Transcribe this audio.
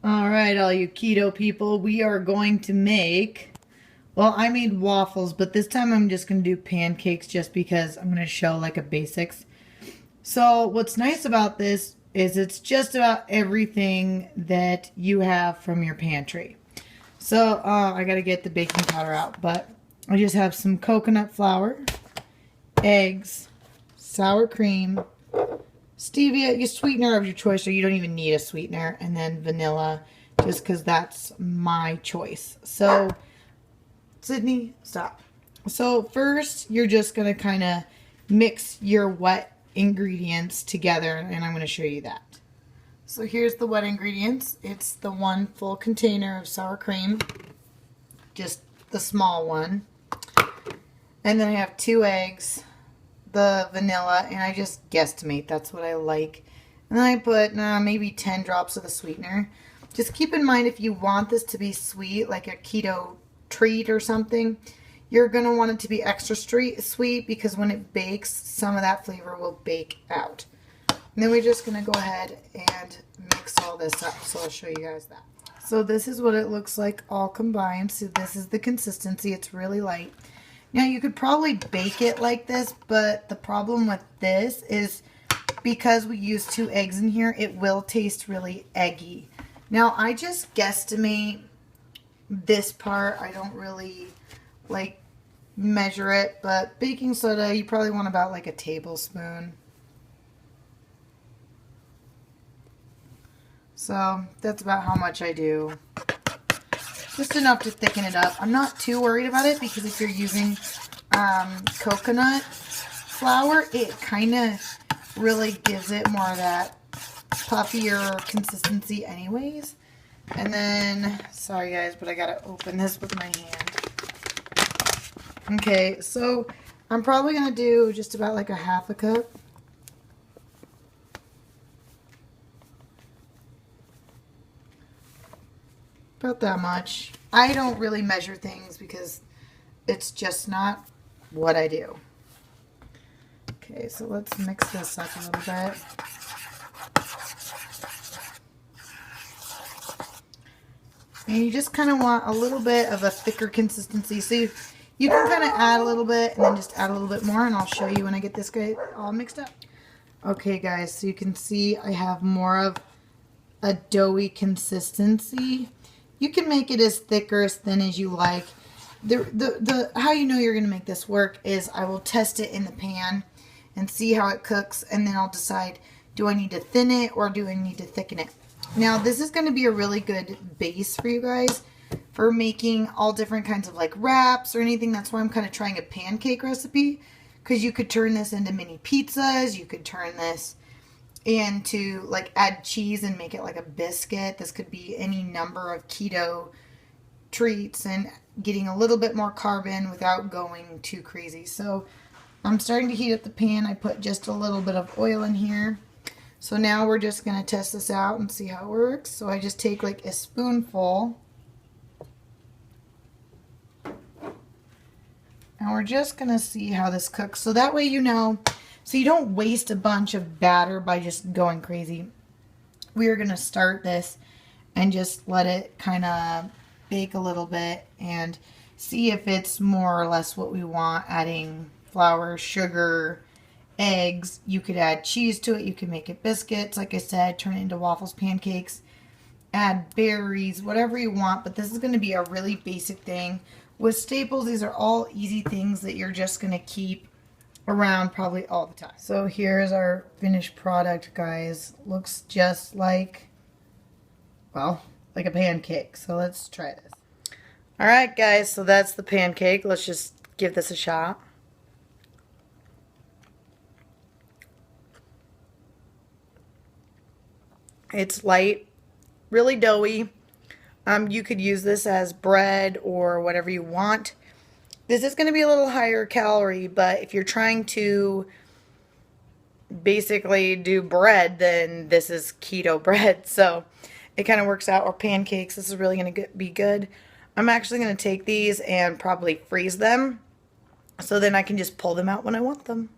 All right, all you keto people, we are going to make, well, I made waffles, but this time I'm just going to do pancakes just because I'm going to show like a basics. So what's nice about this is it's just about everything that you have from your pantry. So I got to get the baking powder out, but I just have some coconut flour, eggs, sour cream, stevia, your sweetener of your choice, or you don't even need a sweetener, and then vanilla, just because that's my choice. So, Sydney, stop. So first, you're just going to kind of mix your wet ingredients together, and I'm going to show you that. So here's the wet ingredients. It's the one full container of sour cream, just the small one. And then I have 2 eggs, the vanilla, and I just guesstimate. That's what I like. And then I put maybe 10 drops of the sweetener. Just keep in mind, if you want this to be sweet, like a keto treat or something, you're going to want it to be extra sweet because when it bakes, some of that flavor will bake out. And then we're just going to go ahead and mix all this up. So I'll show you guys that. So this is what it looks like all combined. So this is the consistency. It's really light. Now you could probably bake it like this, but the problem with this is because we use 2 eggs in here, it will taste really eggy. Now I just guesstimate this part. I don't really like measure it, but baking soda, you probably want about like a tablespoon. So that's about how much I do. Just enough to thicken it up. I'm not too worried about it because if you're using coconut flour, it kind of really gives it more of that puffier consistency anyways. And then, sorry guys, but I gotta open this with my hand. Okay, so I'm probably gonna do just about like a half a cup. About that much. I don't really measure things because it's just not what I do. Okay, so let's mix this up a little bit. And you just kind of want a little bit of a thicker consistency. So you can kind of add a little bit and then just add a little bit more, and I'll show you when I get this guy all mixed up. Okay guys, so you can see I have more of a doughy consistency. You can make it as thick or as thin as you like. How you know you're going to make this work is I will test it in the pan and see how it cooks, and then I'll decide, do I need to thin it or do I need to thicken it? Now this is going to be a really good base for you guys for making all different kinds of like wraps or anything. That's why I'm kind of trying a pancake recipe, because you could turn this into mini pizzas. You could turn this into like add cheese and make it like a biscuit. This could be any number of keto treats and getting a little bit more carb in without going too crazy. So I'm starting to heat up the pan. I put just a little bit of oil in here. So now we're just going to test this out and see how it works. So I just take like a spoonful. And we're just going to see how this cooks. So that way you know, so you don't waste a bunch of batter by just going crazy. We are going to start this and just let it kind of bake a little bit and see if it's more or less what we want. Adding flour, sugar, eggs. You could add cheese to it. You can make it biscuits. Like I said, turn it into waffles, pancakes. Add berries, whatever you want. But this is going to be a really basic thing. With staples, these are all easy things that you're just going to keep around probably all the time. So here's our finished product, guys. Looks just like, well, like a pancake. So let's try this. All right, guys, so that's the pancake. Let's just give this a shot. It's light, really doughy. You could use this as bread or whatever you want. This is going to be a little higher calorie, but if you're trying to basically do bread, then this is keto bread. So it kind of works out. Or pancakes. This is really going to be good. I'm actually going to take these and probably freeze them, so then I can just pull them out when I want them.